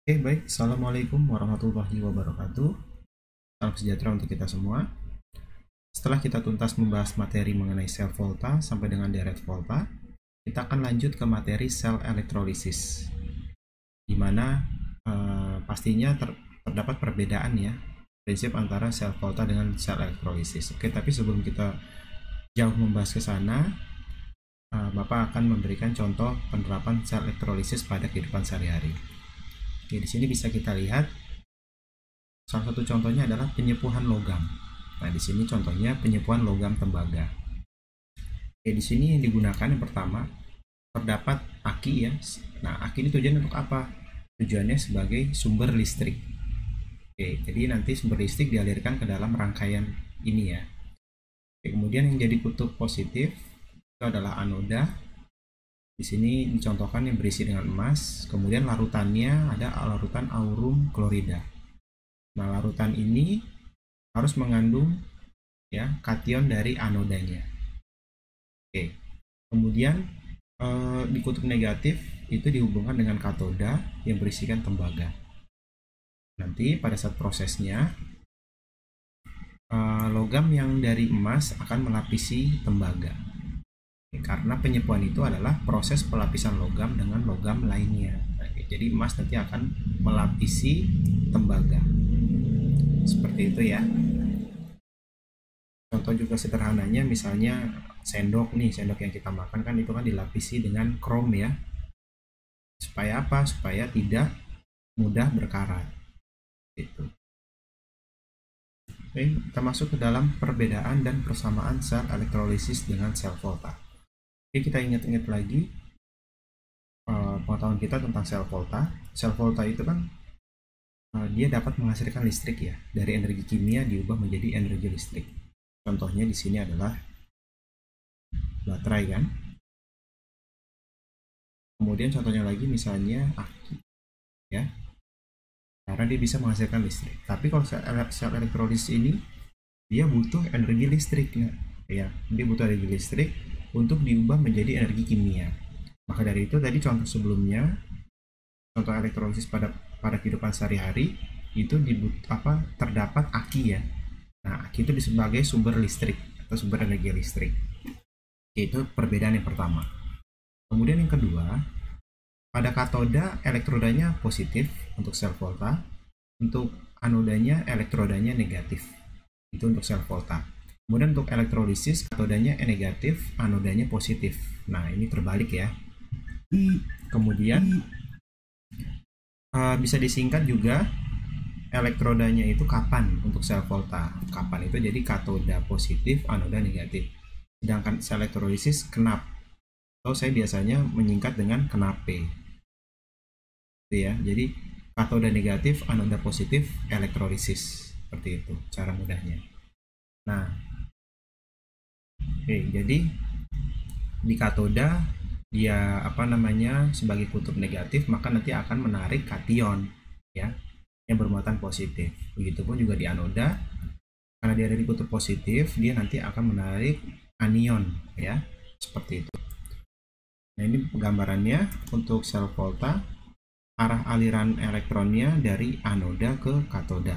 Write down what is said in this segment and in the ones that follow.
Oke, baik. Assalamualaikum warahmatullahi wabarakatuh. Salam sejahtera untuk kita semua. Setelah kita tuntas membahas materi mengenai sel volta sampai dengan deret volta, kita akan lanjut ke materi sel elektrolisis, di mana pastinya terdapat perbedaan ya, prinsip antara sel volta dengan sel elektrolisis. Oke, tapi sebelum kita jauh membahas ke sana, Bapak akan memberikan contoh penerapan sel elektrolisis pada kehidupan sehari-hari. Oke, di sini bisa kita lihat salah satu contohnya adalah penyepuhan logam. Nah, di sini contohnya penyepuhan logam tembaga. Oke, di sini yang digunakan yang pertama terdapat aki ya. Nah, aki ini tujuannya untuk apa? Tujuannya sebagai sumber listrik. Oke, jadi nanti sumber listrik dialirkan ke dalam rangkaian ini ya. Oke, kemudian yang jadi kutub positif itu adalah anoda. Di sini dicontohkan yang berisi dengan emas. Kemudian larutannya ada larutan aurum klorida. Nah, larutan ini harus mengandung ya kation dari anodanya. Oke. Kemudian di kutub negatif itu dihubungkan dengan katoda yang berisikan tembaga. Nanti pada saat prosesnya logam yang dari emas akan melapisi tembaga. Karena penyepuhan itu adalah proses pelapisan logam dengan logam lainnya. Nah, jadi emas nanti akan melapisi tembaga. Seperti itu ya. Contoh juga sederhananya misalnya sendok nih, sendok yang kita makan kan itu kan dilapisi dengan krom ya. Supaya apa? Supaya tidak mudah berkarat. Gitu. Oke, kita masuk ke dalam perbedaan dan persamaan sel elektrolisis dengan sel volta. Oke, kita ingat-ingat lagi pengetahuan kita tentang sel volta. Sel volta itu kan dia dapat menghasilkan listrik ya, dari energi kimia diubah menjadi energi listrik. Contohnya di sini adalah baterai kan. Kemudian contohnya lagi misalnya aki ya, karena dia bisa menghasilkan listrik. Tapi kalau sel elektrolisis ini dia butuh energi listrik ya, dia butuh energi listrik untuk diubah menjadi energi kimia. Maka dari itu tadi contoh sebelumnya, contoh elektrolisis pada kehidupan sehari-hari itu terdapat aki ya. Nah, aki itu sebagai sumber listrik atau sumber energi listrik. Itu perbedaan yang pertama. Kemudian yang kedua, pada katoda elektrodanya positif untuk sel volta, untuk anodanya elektrodanya negatif. Itu untuk sel volta. Kemudian untuk elektrolisis katodanya negatif, anodanya positif. Nah, ini terbalik ya. Kemudian bisa disingkat juga elektrodanya itu kapan untuk sel volta. Kapan itu jadi katoda positif, anoda negatif. Sedangkan sel elektrolisis kenap. Atau saya biasanya menyingkat dengan kenape. Gitu ya. Jadi katoda negatif, anoda positif, elektrolisis. Seperti itu cara mudahnya. Nah, oke, jadi di katoda dia sebagai kutub negatif, maka nanti akan menarik kation ya yang bermuatan positif. Begitupun juga di anoda, karena dia dari kutub positif, dia nanti akan menarik anion ya, seperti itu. Nah, ini gambarannya untuk sel volta, arah aliran elektronnya dari anoda ke katoda.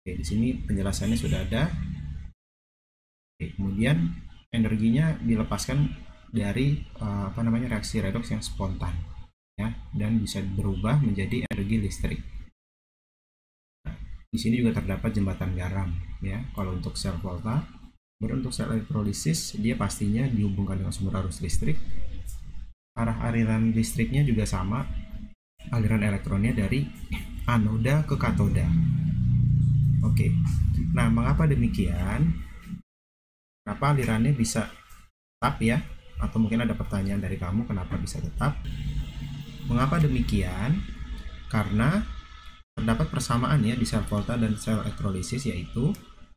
Oke, di sini penjelasannya sudah ada. Oke, kemudian energinya dilepaskan dari reaksi redoks yang spontan ya, dan bisa berubah menjadi energi listrik. Nah, di sini juga terdapat jembatan garam ya kalau untuk sel volta. Untuk sel elektrolisis dia pastinya dihubungkan dengan sumber arus listrik. Arah aliran listriknya juga sama, aliran elektronnya dari anoda ke katoda. Oke. Nah, mengapa demikian? Kenapa alirannya bisa tetap ya? Atau mungkin ada pertanyaan dari kamu, kenapa bisa tetap? Mengapa demikian? Karena terdapat persamaan ya di sel volta dan sel elektrolisis, yaitu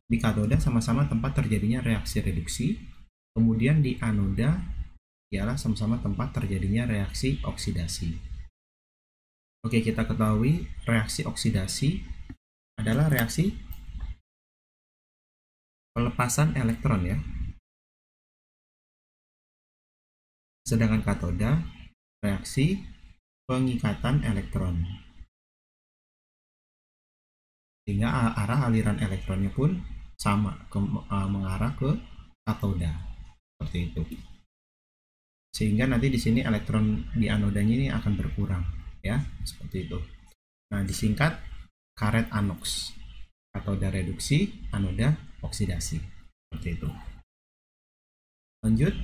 di katoda sama-sama tempat terjadinya reaksi reduksi, kemudian di anoda ialah sama-sama tempat terjadinya reaksi oksidasi. Oke, kita ketahui reaksi oksidasi adalah reaksi pelepasan elektron ya. Sedangkan katoda reaksi pengikatan elektron. Sehingga arah aliran elektronnya pun sama, mengarah ke katoda. Seperti itu. Sehingga nanti di sini elektron di anodanya ini akan berkurang, ya, seperti itu. Nah, disingkat karet anoks. Katoda reduksi, anoda oksidasi. Seperti itu. Lanjut.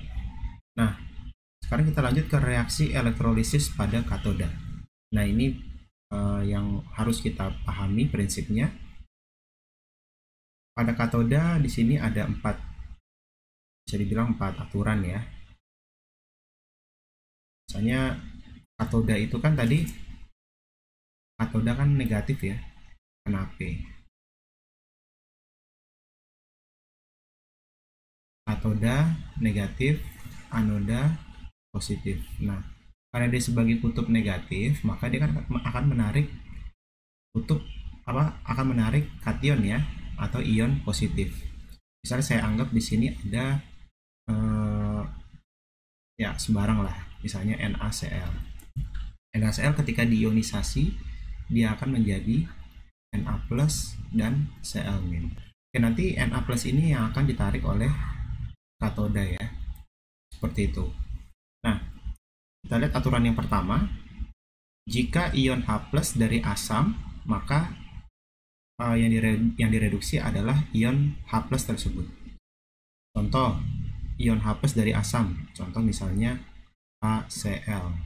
Nah, sekarang kita lanjut ke reaksi elektrolisis pada katoda. Nah, ini yang harus kita pahami prinsipnya. Pada katoda di sini ada bisa dibilang 4 aturan ya. Misalnya katoda itu kan tadi, katoda kan negatif ya, kenapa? Katoda negatif, anoda positif. Nah, karena dia sebagai kutub negatif, maka dia kan akan menarik akan menarik kation ya, atau ion positif. Misalnya saya anggap di sini ada ya sembarang lah, misalnya NaCl. NaCl ketika diionisasi dia akan menjadi Na+ dan Cl-. Oke, nanti Na+ ini yang akan ditarik oleh katoda ya, seperti itu. Nah, kita lihat aturan yang pertama. Jika ion H+ dari asam, maka yang direduksi adalah ion H+ tersebut. Contoh, ion H+ dari asam, contoh misalnya HCl.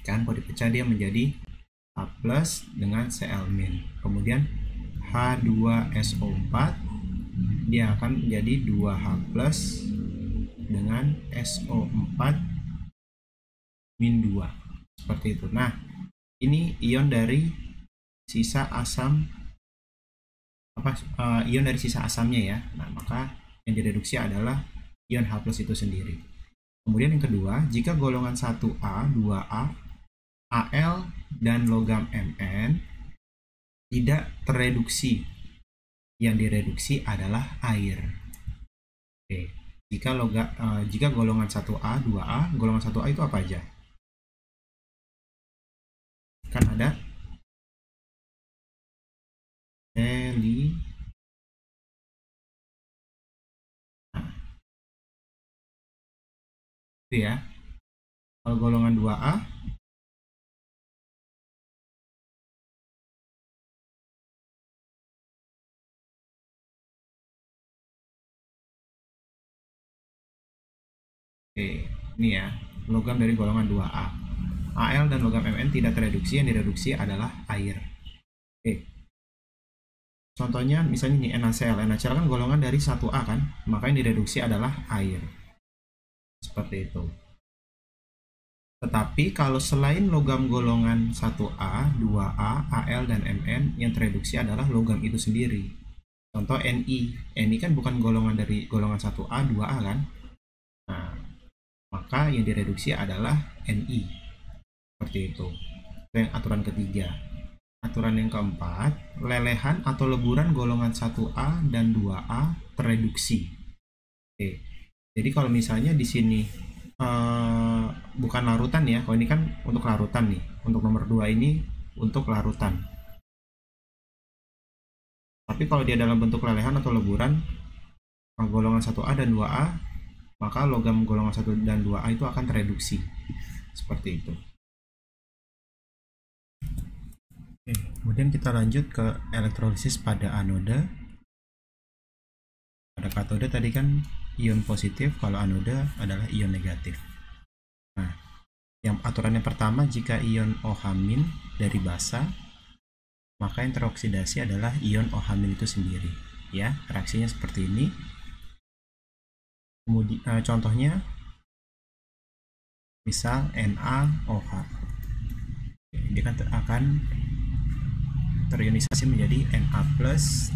Kan kalau dipecah dia menjadi H+ dengan Cl-. Kemudian H2SO4 dia akan menjadi 2H+ dengan SO4-2. Seperti itu. Nah, ini ion dari sisa asam, ion dari sisa asamnya ya. Nah, maka yang direduksi adalah ion H+ itu sendiri. Kemudian yang kedua, jika golongan 1A, 2A, Al dan logam Mn tidak tereduksi, yang direduksi adalah air. Oke, jika golongan 1A, 2A, golongan 1A itu apa aja? Kan ada heli. Nah, itu ya. Kalau golongan 2A ini ya, logam dari golongan 2A. Al dan logam Mn tidak tereduksi, yang direduksi adalah air. Contohnya misalnya ini NaCl. NaCl kan golongan dari 1A kan, maka yang direduksi adalah air. Seperti itu. Tetapi kalau selain logam golongan 1A, 2A, Al, dan Mn, yang tereduksi adalah logam itu sendiri. Contoh Ni. Ni kan bukan golongan dari golongan 1A, 2A kan. Nah, maka yang direduksi adalah Ni. Seperti itu. Itu yang aturan ketiga. Aturan yang keempat, lelehan atau leburan golongan 1A dan 2A tereduksi. Oke. Jadi kalau misalnya di sini bukan larutan ya, kalau ini kan untuk larutan nih. Untuk nomor 2 ini untuk larutan. Tapi kalau dia dalam bentuk lelehan atau leburan golongan 1A dan 2A, maka logam golongan 1 dan 2A itu akan tereduksi. Seperti itu. Oke, kemudian kita lanjut ke elektrolisis pada anoda. Pada katoda tadi kan ion positif, kalau anoda adalah ion negatif. Nah, yang aturan yang pertama, jika ion OH- dari basa, maka yang teroksidasi adalah ion OH- itu sendiri. Ya, reaksinya seperti ini. Kemudian contohnya misal NaOH. Dia akan terionisasi menjadi Na+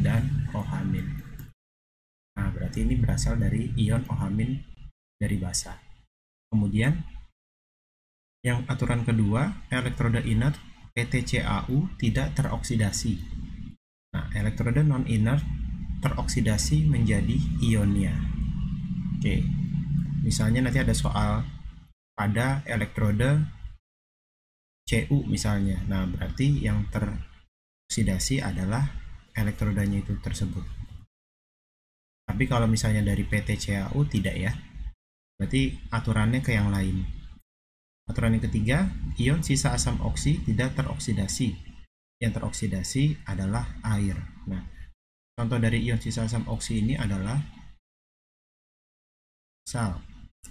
dan OH-. Nah, berarti ini berasal dari ion OH- dari basa. Kemudian yang aturan kedua, elektroda inert PtCAu tidak teroksidasi. Nah, elektroda non inert teroksidasi menjadi ionnya. Oke. Misalnya nanti ada soal pada elektroda Cu misalnya. Nah, berarti yang teroksidasi adalah elektrodanya itu tersebut. Tapi kalau misalnya dari PtCaO tidak ya. Berarti aturannya ke yang lain. Aturan yang ketiga, ion sisa asam oksi tidak teroksidasi. Yang teroksidasi adalah air. Nah, contoh dari ion sisa asam oksi ini adalah misal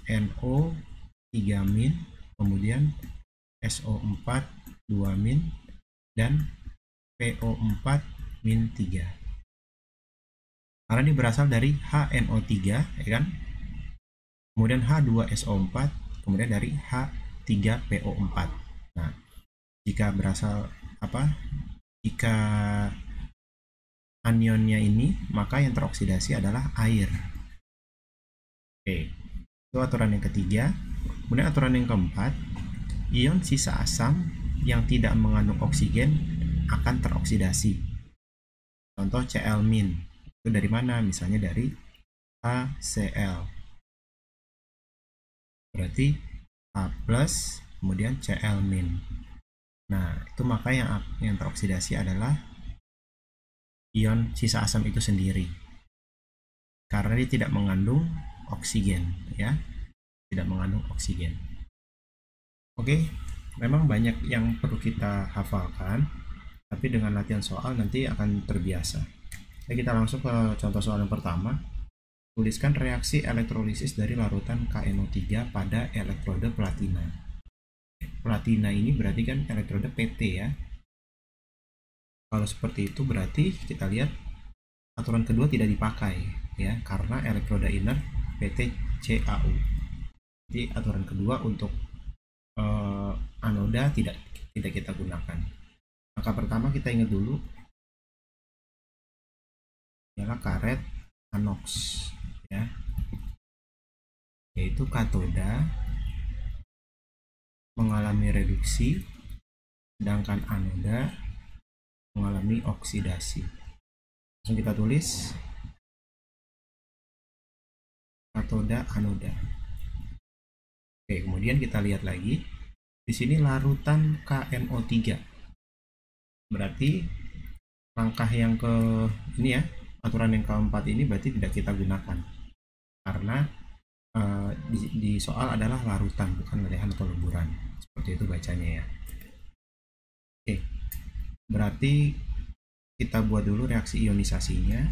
NO3-, kemudian SO4 2-, dan PO4-3. Karena ini berasal dari HNO3, ya kan? Kemudian H2SO4, kemudian dari H3PO4. Nah, jika berasal jika anionnya ini, maka yang teroksidasi adalah air. Oke, itu aturan yang ketiga. Kemudian aturan yang keempat, ion sisa asam yang tidak mengandung oksigen akan teroksidasi. Contoh Cl-. Itu dari mana? Misalnya dari HCl. Berarti H+, kemudian Cl-. Nah, itu maka yang teroksidasi adalah ion sisa asam itu sendiri. Karena dia tidak mengandung oksigen, ya. Tidak mengandung oksigen. Oke, memang banyak yang perlu kita hafalkan, tapi dengan latihan soal nanti akan terbiasa. Kita langsung ke contoh soal yang pertama. Tuliskan reaksi elektrolisis dari larutan KNO3 pada elektrode platina. Platina ini berarti kan elektrode PT ya. Kalau seperti itu berarti kita lihat aturan kedua tidak dipakai ya, karena elektrode inert PtCaO. Jadi aturan kedua untuk anoda tidak kita gunakan. Maka pertama kita ingat dulu adalah karet anox ya, yaitu katoda mengalami reduksi sedangkan anoda mengalami oksidasi. Langsung kita tulis katoda anoda. Oke, kemudian kita lihat lagi di sini larutan KNO3. Berarti langkah yang ke ini ya, aturan yang keempat ini berarti tidak kita gunakan karena di soal adalah larutan bukan lelehan atau leburan, seperti itu bacanya ya. Oke, berarti kita buat dulu reaksi ionisasinya.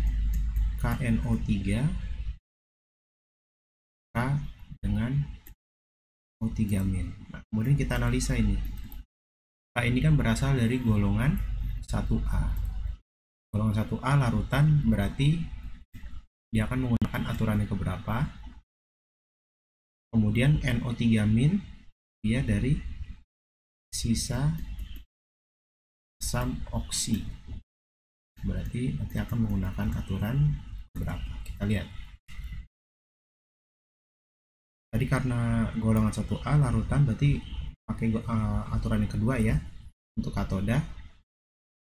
KNO3 K dengan O3-. Nah, kemudian kita analisa ini. K ini kan berasal dari golongan 1A. Golongan 1A larutan berarti dia akan menggunakan aturan yang keberapa. Kemudian NO3- dia dari sisa asam oksi. Berarti nanti akan menggunakan aturan keberapa. Kita lihat. Tadi karena golongan 1A larutan berarti pakai aturan yang kedua ya untuk katoda.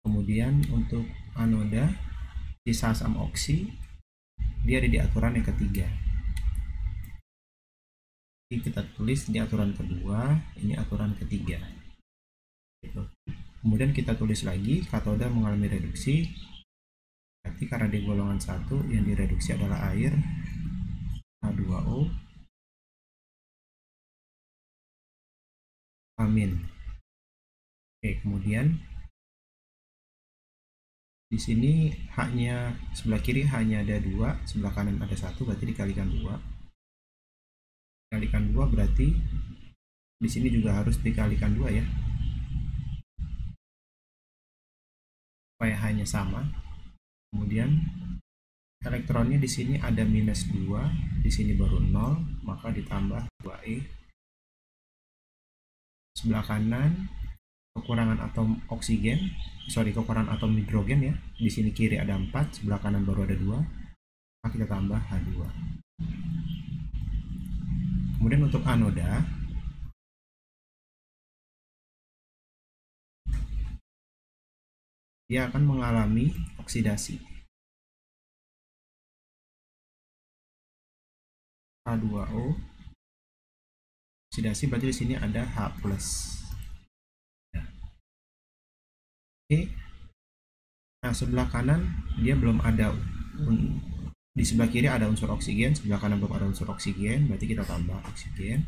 Kemudian untuk anoda sisa asam oksi dia ada di aturan yang ketiga. Jadi kita tulis di aturan kedua, ini aturan ketiga. Kemudian kita tulis lagi katoda mengalami reduksi. Berarti karena di golongan 1 yang direduksi adalah air H2O amin. Oke, kemudian di sini H-nya sebelah kiri hanya ada 2, sebelah kanan ada 1, berarti dikalikan 2. Dikalikan 2 berarti di sini juga harus dikalikan 2 ya. Supaya hanya sama. Kemudian elektronnya di sini ada -2, di sini baru 0, maka ditambah 2E. Sebelah kanan kekurangan atom oksigen, kekurangan atom hidrogen ya. Di sini kiri ada 4, sebelah kanan baru ada 2. Maka kita tambah H2. Kemudian untuk anoda dia akan mengalami oksidasi. H2O oksidasi berarti di sini ada H+. Oke. Nah, sebelah kanan dia belum ada, di sebelah kiri ada unsur oksigen, sebelah kanan belum ada unsur oksigen, berarti kita tambah oksigen.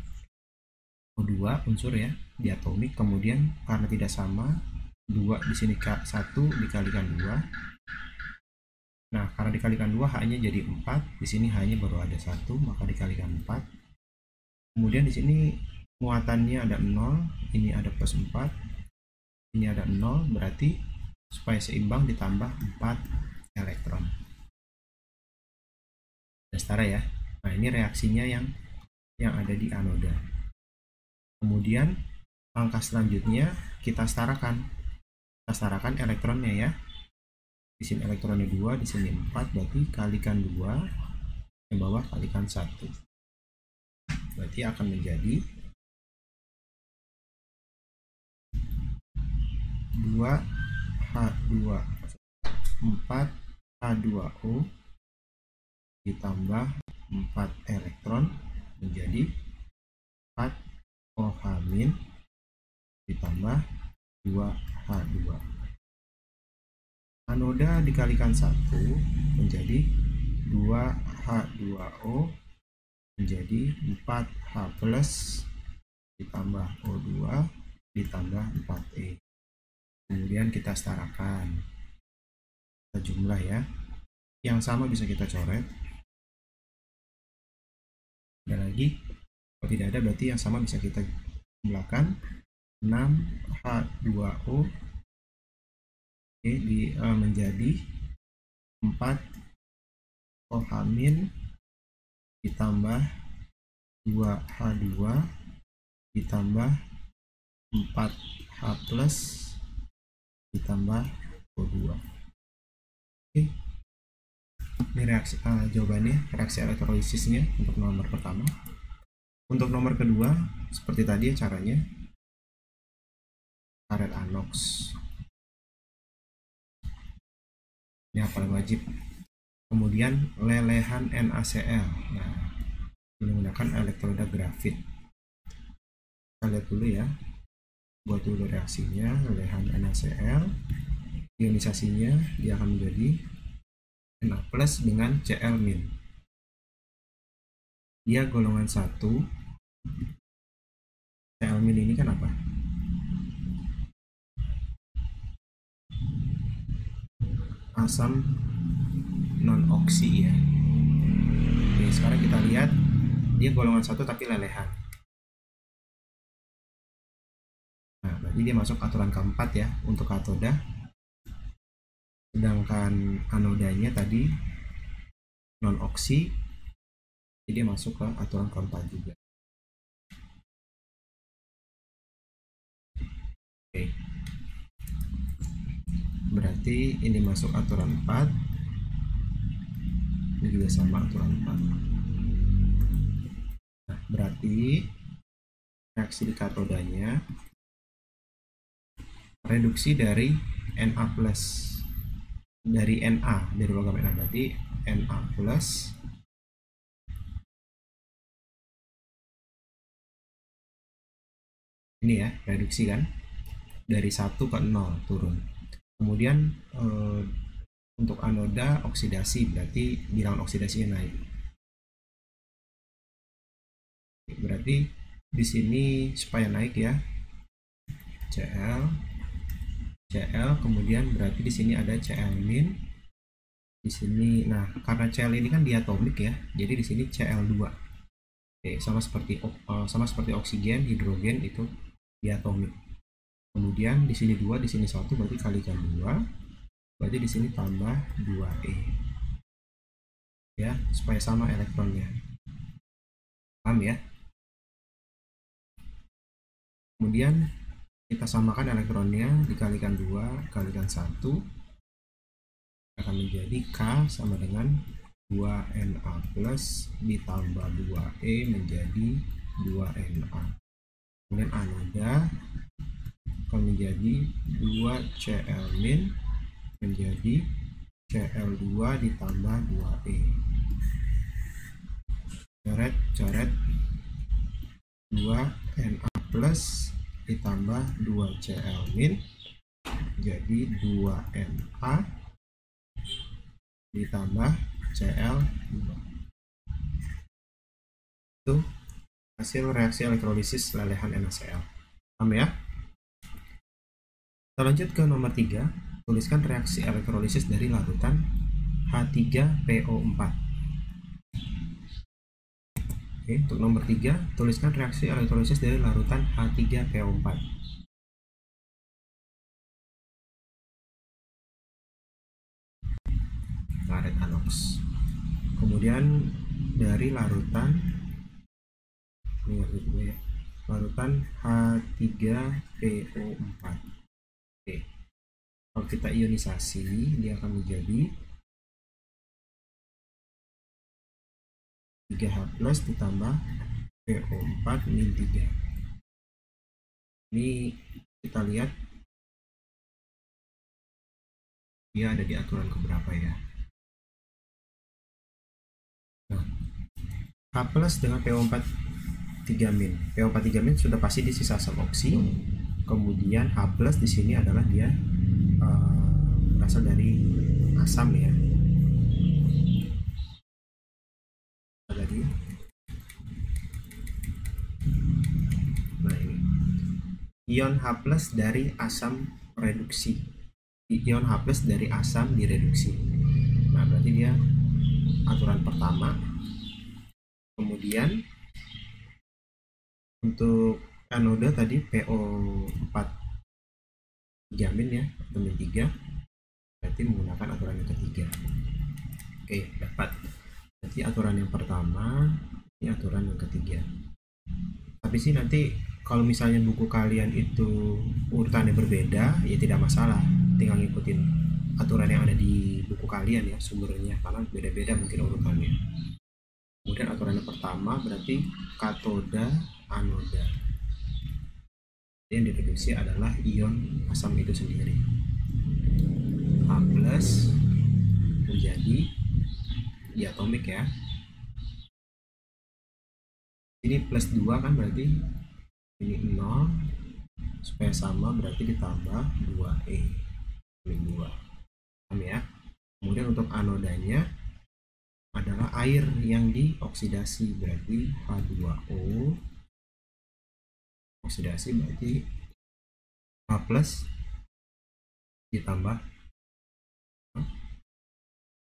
O2 unsur ya, diatomik, kemudian karena tidak sama, 2 di sini 1 dikalikan 2. Nah, karena dikalikan 2 H-nya jadi 4, di sini H-nya baru ada 1, maka dikalikan 4. Kemudian di sini muatannya ada 0, ini ada plus 4, ini ada 0, berarti supaya seimbang ditambah 4 elektron. Setara ya. Nah, ini reaksinya yang ada di anoda. Kemudian langkah selanjutnya kita setarakan. Kita setarakan elektronnya ya. Di sini elektronnya 2, di sini 4, berarti kalikan 2, yang bawah kalikan 1. Berarti akan menjadi 2H2 4H2O ditambah 4 elektron menjadi 4OH- ditambah 2H2. Anoda dikalikan 1 menjadi 2H2O menjadi 4H plus ditambah O2 ditambah 4E. Kemudian kita setarakan, kita jumlah ya. Yang sama bisa kita coret. Ada lagi? Kalau tidak ada berarti yang sama bisa kita jumlahkan. 6H2O menjadi 4OH- ditambah 2H2 ditambah 4H plus ditambah O2. Oke. Ini reaksi jawabannya, reaksi elektrolitisnya untuk nomor pertama. Untuk nomor kedua, seperti tadi caranya, karet anox. Ini yang paling wajib. Kemudian lelehan NaCl. Nah, menggunakan elektroda grafit. Kita lihat dulu ya. Buat dulu reaksinya, lelehan NaCl. Ionisasinya dia akan menjadi Na plus dengan Cl-. Dia golongan 1. Cl- ini kan apa? Asam non-oksi ya. Oke, sekarang kita lihat dia golongan 1 tapi lelehan. Nah, berarti dia masuk aturan keempat ya untuk katoda. Sedangkan anodanya tadi non-oksi, jadi dia masuk ke aturan keempat juga. Oke. Berarti ini masuk aturan 4. Ini juga sama aturan 4. Nah, berarti reaksi di katodanya reduksi dari Na plus, dari Na, dari logam Na, berarti Na plus ini ya, reduksi kan dari 1 ke 0 turun. Kemudian untuk anoda oksidasi, berarti bilangan oksidasinya naik. Berarti di sini supaya naik ya, Cl, kemudian berarti di sini ada Cl-. Di sini, nah karena Cl ini kan diatomik ya, jadi di sini Cl2. Oke, sama seperti oksigen, hidrogen itu diatomik. Kemudian di sini 2, di sini 1, berarti kalikan 2. Berarti di sini tambah 2E. Ya, supaya sama elektronnya. Paham ya? Kemudian kita samakan elektronnya, dikalikan 2 kalikan 1 akan menjadi K sama dengan 2Na plus ditambah 2E menjadi 2Na. Kemudian anoda akan menjadi 2Cl- menjadi Cl2 ditambah 2E. Coret 2Na plus ditambah 2Cl- jadi 2Na ditambah Cl2. Itu hasil reaksi elektrolisis lelehan NaCl. Paham ya? Kita lanjut ke nomor 3. Tuliskan reaksi elektrolisis dari larutan H3PO4. Oke, untuk nomor 3, tuliskan reaksi elektrolisis dari larutan H3PO4. Karet anoks. Kemudian dari larutan larutan H3PO4. Oke. Kalau kita ionisasi, dia akan menjadi 3H+ ditambah PO4-3. Ini kita lihat dia ada di aturan keberapa ya. Nah, H+ dengan PO4-3-. PO4-3- sudah pasti di sisa asam oksi. Kemudian H+ di sini adalah dia berasal dari asam ya. Tadi. Nah ini. Ion H+ dari asam reduksi. Ion H+ dari asam direduksi. Nah, berarti dia aturan pertama. Kemudian untuk anoda tadi PO4 3- ya, atau -3, berarti menggunakan aturan yang ketiga. Oke, dapat. Berarti aturan yang pertama, ini aturan yang ketiga. Tapi sih nanti kalau misalnya buku kalian itu urutannya berbeda, ya tidak masalah, tinggal ngikutin aturan yang ada di buku kalian ya, sumbernya, karena beda-beda mungkin urutannya. Kemudian aturan yang pertama berarti katoda anoda. Yang direduksi adalah ion asam itu sendiri. H+ menjadi diatomik ya. Ini +2 kan, berarti ini 0, supaya sama berarti ditambah 2E min 2. Paham ya? Kemudian untuk anodanya adalah air yang dioksidasi, berarti H2O. Oksidasi berarti H+ ditambah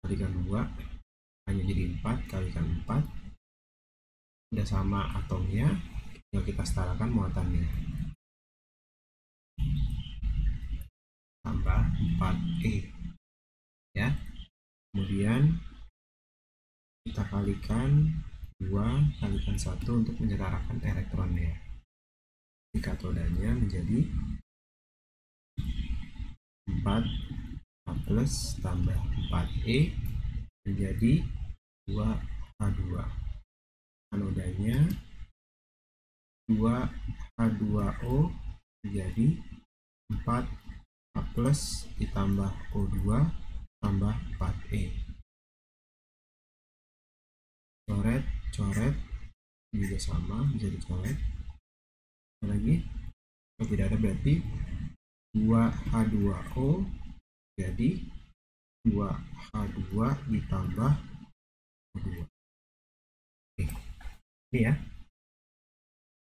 kalikan 2 hanya jadi 4 kalikan 4. Udah sama atomnya, tinggal kita setarakan muatannya. Tambah 4E ya. Kemudian kita kalikan 2 kalikan 1 untuk menyetarakan elektronnya. Di katodanya menjadi 4H+ tambah 4E menjadi 2H2. Anodanya 2H2O menjadi 4H+ ditambah O2 tambah 4E. Coret juga sama, bisa dicoret lagi. Kalau tidak ada berarti 2H2O jadi 2H2 ditambah O2. Oke. Ini ya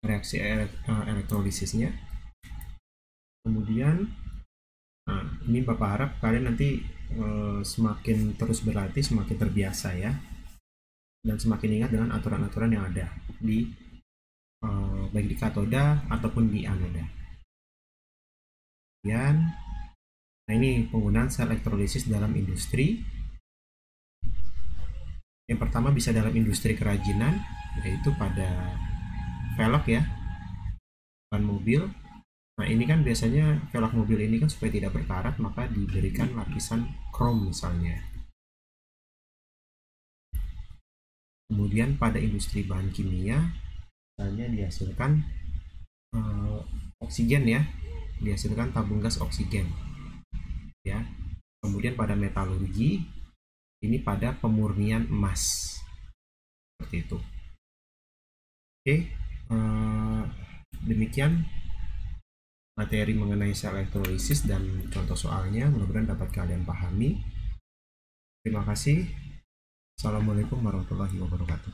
reaksi elektrolisisnya. Kemudian ini Bapak harap kalian nanti semakin terus berlatih, semakin terbiasa ya, dan semakin ingat dengan aturan-aturan yang ada di baik di katoda ataupun di anoda. Kemudian, nah ini penggunaan sel elektrolisis dalam industri. Yang pertama bisa dalam industri kerajinan, yaitu pada velg ya, ban mobil. Nah ini kan biasanya velg mobil ini kan supaya tidak berkarat, maka diberikan lapisan krom misalnya. Kemudian pada industri bahan kimia, misalnya dihasilkan oksigen ya, dihasilkan tabung gas oksigen ya. Kemudian pada metalurgi, ini pada pemurnian emas, seperti itu. Oke, demikian materi mengenai sel elektrolisis dan contoh soalnya. Mudah-mudahan dapat kalian pahami. Terima kasih. Assalamualaikum warahmatullahi wabarakatuh.